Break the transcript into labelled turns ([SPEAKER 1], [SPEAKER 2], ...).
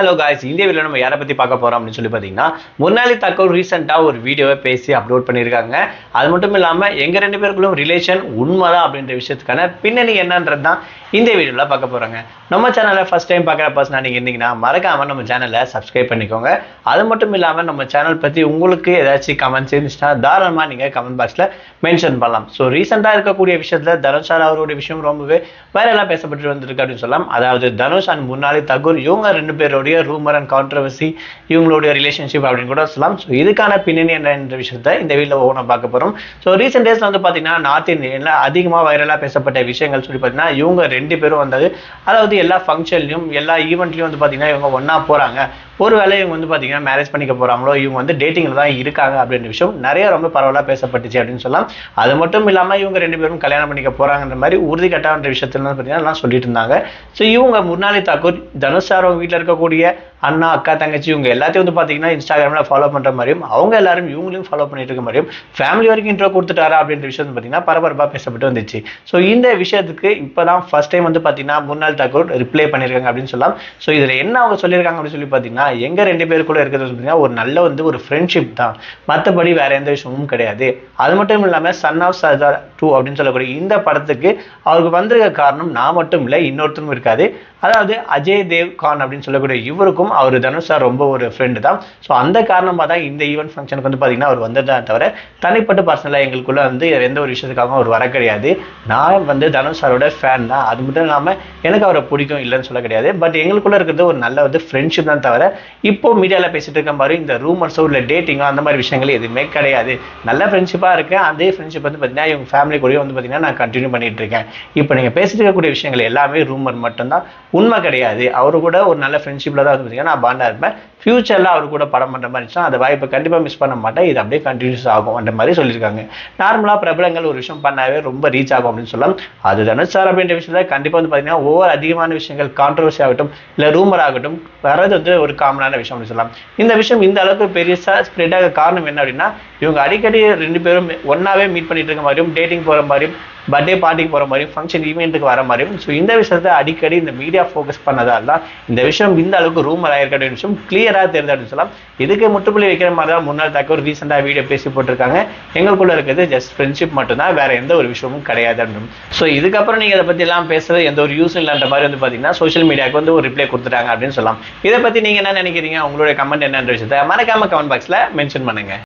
[SPEAKER 1] Hello guys, இந்த வீடியோல நம்ம யாரை பத்தி பார்க்க போறோம் அப்படின்னு சொல்லி பார்த்தீங்கன்னா, முன்னாடி தகவல் ரீசெண்டா ஒரு வீடியோவை பேசி அப்லோட் பண்ணியிருக்காங்க. அது மட்டும் இல்லாம எங்க ரெண்டு பேருக்குள்ளும் ரிலேஷன் உண்மைதான் அப்படின்ற விஷயத்துக்கான பின்னணி என்னன்றது தான் இந்த வீடியோல பார்க்க போறாங்க. நம்ம சேனலை ஃபர்ஸ்ட் டைம் பார்க்குற பர்சனா நீங்க இருந்தீங்கன்னா மறக்காம நம்ம சேனலை சப்ஸ்கிரைப் பண்ணிக்கோங்க. அது மட்டும் இல்லாம நம்ம சேனல் பத்தி உங்களுக்கு ஏதாச்சும் கமெண்ட்ஸ் இருந்துச்சுன்னா தாராளமா நீங்க கமெண்ட் பாக்ஸ்ல மென்ஷன் பண்ணலாம். ஸோ ரீசெண்டா இருக்கக்கூடிய விஷயத்துல தனுஷ் சார் அவருடைய விஷயம் ரொம்பவே வைரலா பேசப்பட்டு வந்திருக்கு அப்படின்னு சொல்லலாம். அதாவது தனுஷ் அண்ட் முன்னாடி தகூர் இவங்க ரெண்டு பேருடைய ரூமர் அண்ட் கான்ட்ரவர்சி, இவங்களுடைய ரிலேஷன்ஷிப் அப்படின்னு கூட சொல்லலாம். ஸோ இதுக்கான பின்னணி என்ற விஷயத்த இந்த வீடியோல ஒவ்வொன்றா பார்க்க போறோம். ஸோ ரீசெண்ட் டேஸ்ல வந்து பாத்தீங்கன்னா நார்த் இந்தியன்ல அதிகமா வைரலா பேசப்பட்ட விஷயங்கள் சொல்லி பார்த்தீங்கன்னா, இவங்க ரெண்டு பேரும் வந்தது, அதாவது எல்லா ஃபங்க்ஷன்லையும் எல்லா ஈவெண்ட்லையும் வந்து பாத்தீங்கன்னா இவங்க ஒன்னா போறாங்க. ஒருவேளை இவங்க வந்து பாத்தீங்கன்னா மேரேஜ் பண்ணிக்க போறாங்களோ, இவங்க வந்து டேட்டிங்ல தான் இருக்காங்க அப்படின்ற விஷயம் நிறைய ரொம்ப பரவலா பேசப்பட்டுச்சு அப்படின்னு சொல்லலாம். அது மட்டும் இல்லாம இவங்க ரெண்டு பேரும் கல்யாணம் பண்ணிக்க போறாங்கன்ற மாதிரி உறுதி கட்டான்ற விஷயத்துல பாத்தீங்கன்னா சொல்லிட்டு இருந்தாங்க. ஸோ இவங்க முன்னாடி தாக்கூர் தனுஷ் சார் அவங்க வீட்டில் இருக்கக்கூடிய அண்ணா அக்கா தங்கச்சி இவங்க எல்லாத்தையும் வந்து பாத்தீங்கன்னா இன்ஸ்டாகிராம்ல ஃபாலோ பண்ற மாதிரியும், அவங்க எல்லாரும் இவங்களையும் ஃபாலோ பண்ணிட்டு இருக்க மாதிரியும், ஃபேமிலி வரைக்கும் இன்ட்ரோ கொடுத்துட்டாரா அப்படின்ற விஷயம் வந்து பாத்தீங்கன்னா பரபரப்பா பேசப்பட்டு வந்துச்சு. ஸோ இந்த விஷயத்துக்கு இப்பதான் ஃபர்ஸ்ட் டைம் வந்து பாத்தீங்கன்னா முன்னாள் தாக்கூர் ரிப்ளை பண்ணிருக்காங்க அப்படின்னு சொல்லலாம். ஸோ இதுல என்ன அவங்க சொல்லியிருக்காங்க அப்படின்னு சொல்லி பாத்தீங்கன்னா, எங்க ரெண்டு பேருக்குள்ள இருக்கிறது ஒரு நல்ல ஒரு ஃப்ரெண்ட்ஷிப் தான், மற்றபடி வேற எந்த விஷயமும் கிடையாது. அது மட்டும் இல்லாம சன் ஆஃப் சர்தார் 2 அப்படின்னு சொல்லக்கூடிய இந்த படத்துக்கு அவருக்கு வந்திருக்க காரணம் நான் மட்டும் இல்லை, இன்னொருத்தரும் இருக்காது. அதாவது அஜய் தேவ் கான் அப்படின்னு சொல்லக்கூடிய இவருக்கும் அவர் தனுஷ் சார் ரொம்ப ஒரு ஃப்ரெண்டு தான். ஸோ அந்த காரணமாக தான் இந்த ஈவெண்ட் ஃபங்க்ஷனுக்கு வந்து பார்த்தீங்கன்னா அவர் வந்ததா தவிர தனிப்பட்ட பர்சனலாக எங்களுக்குள்ள வந்து எந்த ஒரு விஷயத்துக்காகவும் அவர் வர கிடையாது. நான் வந்து தனுஷ் சாரோட ஃபேன் தான், அது மட்டும் இல்லாமல் எனக்கு அவரை பிடிக்கும் இல்லைன்னு சொல்ல கிடையாது. பட் எங்களுக்குள்ள இருக்கிறது ஒரு நல்ல ஃப்ரெண்ட்ஷிப் தான் தவிர இப்போ மீடியாவில் பேசிட்டு இருக்க மாதிரி இந்த ரூமர்ஸோ இல்லை டேட்டிங்கோ அந்த மாதிரி விஷயங்கள் எதுவுமே கிடையாது. நல்ல ஃப்ரெண்ட்ஷிப்பாக இருக்கு. அதே ஃப்ரெண்ட்ஷிப் வந்து பார்த்தீங்கன்னா இவங்க ஃபேமிலி கூட வந்து பார்த்தீங்கன்னா நான் கண்டினியூ பண்ணிட்டு இருக்கேன். இப்போ நீங்கள் பேசிட்டு இருக்கக்கூடிய விஷயங்கள் எல்லாமே ரூமர் மட்டும்தான், உண்மை கிடையாது. அவரு கூட ஒரு நல்ல ஃப்ரெண்ட்ஷிப்ல தான் வந்து நான் பாண்டா இருப்பேன். ஃபியூச்சர்ல அவரு கூட படம் பண்ற மாதிரி இருந்துச்சுன்னா அந்த வாய்ப்பை கண்டிப்பா மிஸ் பண்ண மாட்டேன். இது அப்படியே கண்டினியூஸ் ஆகும் அந்த மாதிரி சொல்லியிருக்காங்க. நார்மலா பிரபலங்கள் ஒரு விஷயம் பண்ணாவே ரொம்ப ரீச் ஆகும் அப்படின்னு சொல்லலாம். அது தனுஷ் சார் அப்படின்ற விஷயத்துல கண்டிப்பா வந்து பாத்தீங்கன்னா ஒவ்வொரு அதிகமான விஷயங்கள் கான்ட்ரவர்சி ஆகட்டும் இல்ல ரூமர் ஆகட்டும் வர்றது ஒரு காமனான விஷயம் அப்படின்னு சொல்லலாம். இந்த விஷயம் இந்த அளவுக்கு பெருசா ஸ்ப்ரெட் ஆக காரணம் என்ன அப்படின்னா, இவங்க அடிக்கடி ரெண்டு பேரும் ஒன்னாவே மீட் பண்ணிட்டு இருக்க மாதிரியும், டேட்டிங் போற மாதிரியும், பர்த்டே பார்ட்டிக்கு போற மாதிரியும், ஃபங்க்ஷன் ஈவெண்ட்டுக்கு வர மாதிரியும், ஸோ இந்த விஷயத்தை அடிக்கடி இந்த மீடியா ஃபோக்கஸ் பண்ணதால் தான் இந்த விஷயம் இந்த அளவுக்கு ரூமர் ஆயிருக்க விஷயம் கிளியரா தெரியுது அப்படின்னு சொல்லலாம். இதுக்கு முற்றுப்புள்ளி வைக்கிற மாதிரி தான் முன்னாள் தாக்கூர் ரீசெண்டா வீடியோ பேசி போட்டிருக்காங்க. எங்களுக்குள்ள இருக்கிறது ஜஸ்ட் ஃப்ரெண்ட்ஷிப் மட்டும்தான், வேற எந்த ஒரு விஷயமும் கிடையாது அப்படின்னு. ஸோ இதுக்கப்புறம் நீங்க இதை பத்தி எல்லாம் பேசுறது எந்த ஒரு யூஸ் இல்லைன்ற மாதிரி வந்து பாத்தீங்கன்னா சோஷியல் மீடியாவுக்கு ஒரு ரிப்ளை கொடுத்துட்டாங்க அப்படின்னு சொல்லலாம். இதை பத்தி நீங்க என்ன நினைக்கிறீங்க? உங்களுடைய கமெண்ட் என்னன்ற விஷயத்தை மறக்காம கமெண்ட் பாக்ஸ்ல மென்ஷன் பண்ணுங்க.